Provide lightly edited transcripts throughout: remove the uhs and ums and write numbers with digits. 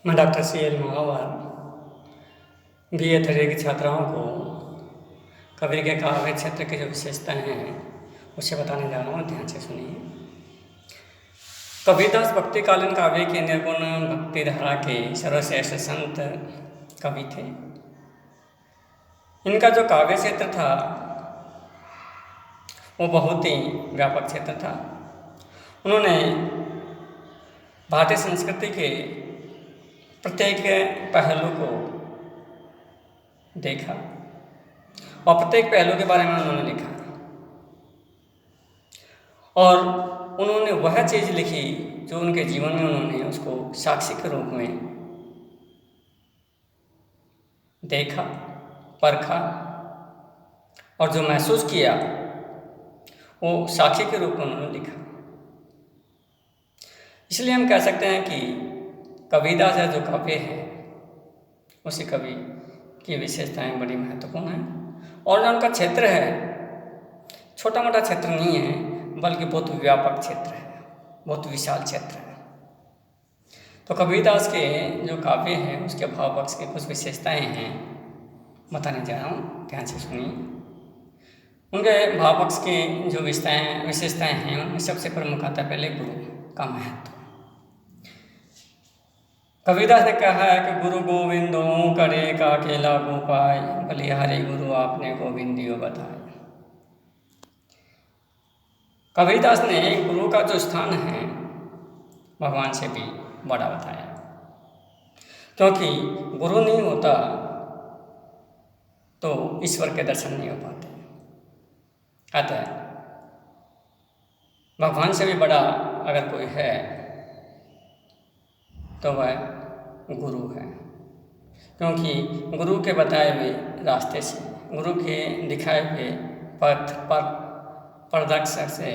मैं doctor CL महावर BA third की छात्राओं को कबीर के काव्य क्षेत्र की जो विशेषताएं हैं उसे बताने जा रहा हूँ, ध्यान से सुनिए। कबीरदास भक्तिकालीन काव्य के निर्गुण भक्ति धारा के सर्वश्रेष्ठ संत कवि थे। इनका जो काव्य क्षेत्र था वो बहुत ही व्यापक क्षेत्र था। उन्होंने भारतीय संस्कृति के प्रत्येक पहलू को देखा और प्रत्येक पहलू के बारे में उन्होंने लिखा और उन्होंने वह चीज़ लिखी जो उनके जीवन में उन्होंने उसको साक्षी के रूप में देखा, परखा और जो महसूस किया वो साक्षी के रूप में उन्होंने लिखा। इसलिए हम कह सकते हैं कि कबीरदास जो काव्य है उसी कवि की विशेषताएं बड़ी महत्वपूर्ण हैं और जो उनका क्षेत्र है छोटा मोटा क्षेत्र नहीं है बल्कि बहुत व्यापक क्षेत्र है, बहुत विशाल क्षेत्र है। तो कबीरदास के जो काव्य हैं उसके भाव पक्ष की कुछ विशेषताएं हैं बताने जा रहा हूँ, ध्यान से सुनिए। उनके भाव पक्ष की जो विशेषताएं हैं उनमें सबसे प्रमुख आता है पहले गुरु का महत्व। कबीरदास ने कहा है कि गुरु गोविंदो करे का अकेला गोपाय, बलिहारी गुरु आपने गोविंदियो बताए। कबीरदास ने गुरु का जो स्थान है भगवान से भी बड़ा बताया, क्योंकि गुरु नहीं होता तो ईश्वर के दर्शन नहीं हो पाते। अतः भगवान से भी बड़ा अगर कोई है तो वह गुरु है, क्योंकि गुरु के बताए हुए रास्ते से, गुरु के दिखाए हुए पथ पर प्रदर्शन से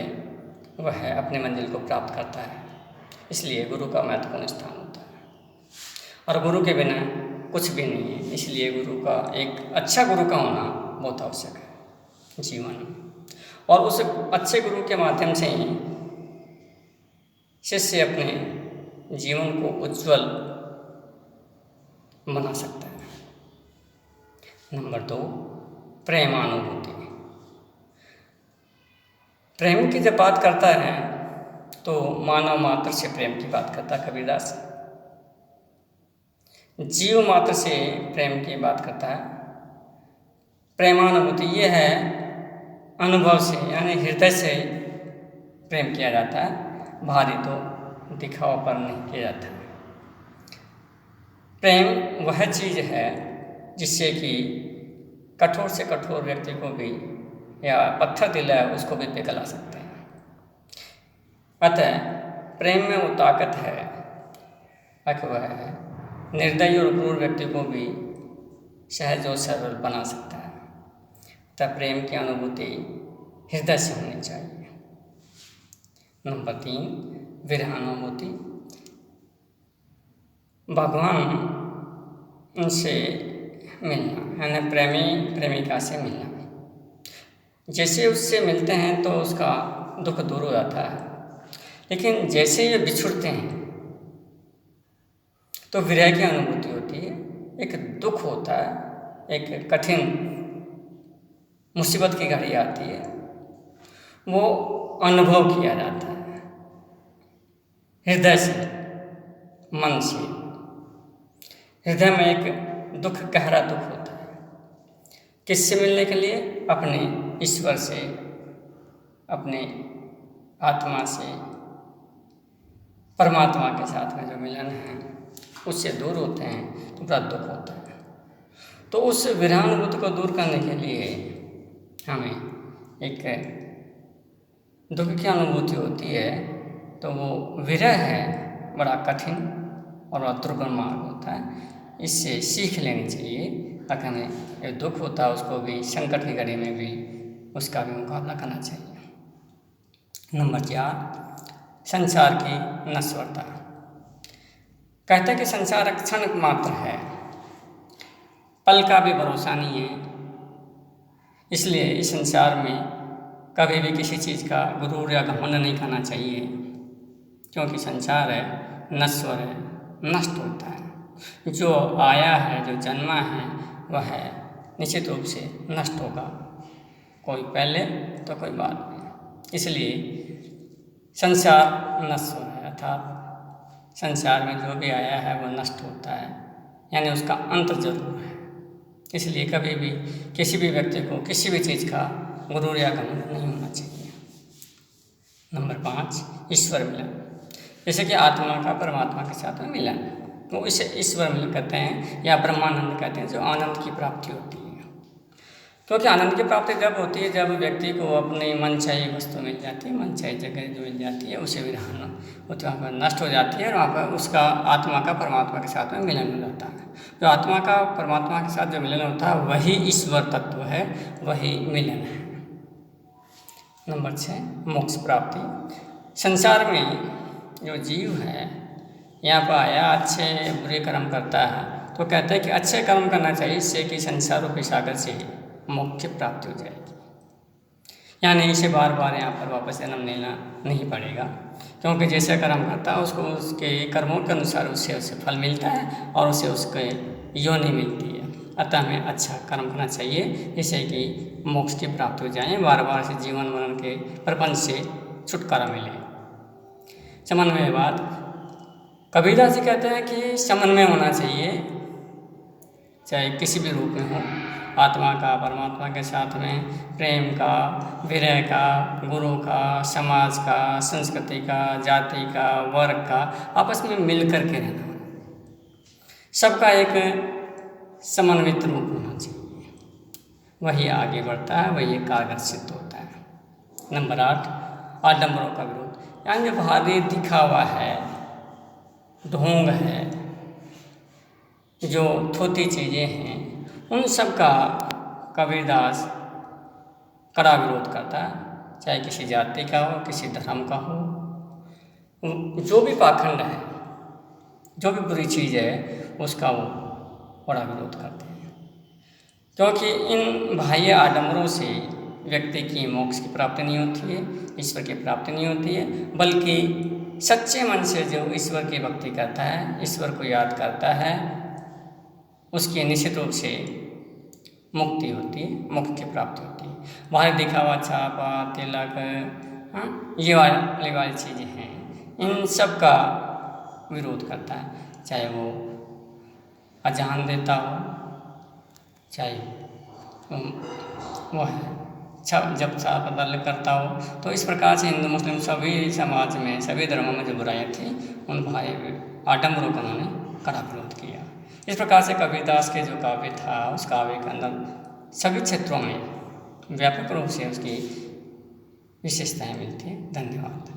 वह अपने मंजिल को प्राप्त करता है। इसलिए गुरु का महत्वपूर्ण स्थान होता है और गुरु के बिना कुछ भी नहीं है। इसलिए गुरु का एक अच्छा गुरु का होना बहुत आवश्यक है जीवन में, और उस अच्छे गुरु के माध्यम से ही शिष्य अपने जीवन को उज्जवल बना सकता है। नंबर 2, प्रेमानुभूति। प्रेम की जब बात करता है तो मानव मात्र से प्रेम की बात करता है कबीरदास, जीव मात्र से प्रेम की बात करता है। प्रेमानुभूति ये है अनुभव से यानी हृदय से प्रेम किया जाता है, भारी तो दिखावा पर नहीं किया जाता। प्रेम वह चीज़ है जिससे कि कठोर से कठोर व्यक्ति को भी या पत्थर दिल है उसको भी पिघला सकते हैं। अतः प्रेम में वो ताकत है कि वह निर्दयी और क्रूर व्यक्ति को भी सहज और सरल बना सकता है। तब प्रेम की अनुभूति हृदय से होनी चाहिए। नंबर 3, विरहानुभूति। भगवान से मिलना यानी प्रेमी प्रेमिका से मिलना। जैसे उससे मिलते हैं तो उसका दुख दूर हो जाता है, लेकिन जैसे ये बिछुड़ते हैं तो विरह की अनुभूति होती है, एक दुख होता है, एक कठिन मुसीबत की घड़ी आती है, वो अनुभव किया जाता है हृदय से, मन से। हृदय में एक दुख, गहरा दुख होता है। किससे मिलने के लिए? अपने ईश्वर से, अपने आत्मा से, परमात्मा के साथ में जो मिलन है उससे दूर होते हैं तो बड़ा दुख होता है। तो उस विरहानुभूति को दूर करने के लिए हमें एक दुख की अनुभूति होती है, तो वो विरह है, बड़ा कठिन और दुर्गम मार्ग होता है। इससे सीख लेनी चाहिए ताकि हमें जो दुख होता है उसको भी, संकट की घड़ी में भी उसका भी मुकाबला करना चाहिए। नंबर 4, संसार की नश्वरता। कहते हैं कि संसार क्षण मात्र है, पल का भी भरोसा नहीं है। इसलिए इस संसार में कभी भी किसी चीज़ का गुरूर या घमंड नहीं करना चाहिए, क्योंकि संसार है, नश्वर है, नष्ट होता है। जो आया है, जो जन्मा है, वह निश्चित रूप से नष्ट होगा, कोई पहले तो कोई बाद में। इसलिए संसार नश्वर है, अर्थात संसार में जो भी आया है वह नष्ट होता है, यानी उसका अंत जरूर है। इसलिए कभी भी किसी भी व्यक्ति को किसी भी चीज़ का गुरूर या घमंड नहीं होना चाहिए। नंबर 5, ईश्वर मिलन। जैसे कि आत्मा का परमात्मा के साथ में मिलन, वो इसे ईश्वर मिलन कहते हैं या ब्रह्मानंद कहते हैं, जो आनंद की प्राप्ति होती है। क्योंकि आनंद की प्राप्ति जब होती है जब व्यक्ति को अपनी मनचाही वस्तु मिल जाती है, मनचाही जगह जो मिल जाती है, उसे विरहान वहाँ पर नष्ट हो जाती है और वहाँ पर उसका आत्मा का परमात्मा के साथ में मिलन हो जाता है। जो आत्मा का परमात्मा के साथ जो मिलन होता है वही ईश्वर तत्व है, वही मिलन है। नंबर 6, मोक्ष प्राप्ति। संसार में जो जीव है यहाँ पर आया, अच्छे बुरे कर्म करता है, तो कहते हैं कि अच्छे कर्म करना चाहिए, इससे कि संसार रूपी सागर से मोक्ष की प्राप्ति हो जाएगी। यानी इसे बार बार यहाँ पर वापस जन्म लेना नहीं पड़ेगा, क्योंकि जैसे कर्म करता है उसको उसके कर्मों के अनुसार उसे फल मिलता है और उसे उसके योनि मिलती है। अतः हमें अच्छा कर्म करना चाहिए जिससे कि मोक्ष की प्राप्ति हो जाए, बार बार से जीवन मरण के प्रपंच से छुटकारा मिले। समन्वयवाद। कबीरदास जी कहते हैं कि समन्वय होना चाहिए, चाहे किसी भी रूप में हो, आत्मा का परमात्मा के साथ में, प्रेम का, विरह का, गुरु का, समाज का, संस्कृति का, जाति का, वर्ग का, आपस में मिल कर के रहना, सबका एक समन्वित रूप होना चाहिए, वही आगे बढ़ता है, वही कारगर सिद्ध होता है। नंबर 8, आडंबरों का विरोध। यानी जो बाहरी दिखावा है, ढोंग है, जो थोती चीज़ें हैं, उन सब का कबीरदास कड़ा विरोध करता है, चाहे किसी जाति का हो, किसी धर्म का हो। जो भी पाखंड है, जो भी बुरी चीज़ है, उसका वो बड़ा विरोध करते हैं, क्योंकि इन बाह्य आडंबरों से व्यक्ति की मोक्ष की प्राप्ति नहीं होती है, ईश्वर की प्राप्ति नहीं होती है, बल्कि सच्चे मन से जो ईश्वर की भक्ति करता है, ईश्वर को याद करता है, उसकी निश्चित रूप से मुक्ति होती है, मोक्ष की प्राप्ति होती है। बाहर दिखावा, छापा, तिलक, ये वाली चीज़ें हैं, इन सब का विरोध करता है, चाहे वो अजान देता हो, चाहे वो है जब छाप दल करता हो। तो इस प्रकार से हिंदू मुस्लिम सभी समाज में, सभी धर्मों में जो बुराइयाँ थी, उन भाई आडंबरों का उन्होंने कड़ा विरोध किया। इस प्रकार से कबीरदास के जो काव्य था, उस काव्य के अंदर सभी क्षेत्रों में व्यापक रूप से उसकी विशेषताएं मिलती हैं। धन्यवाद।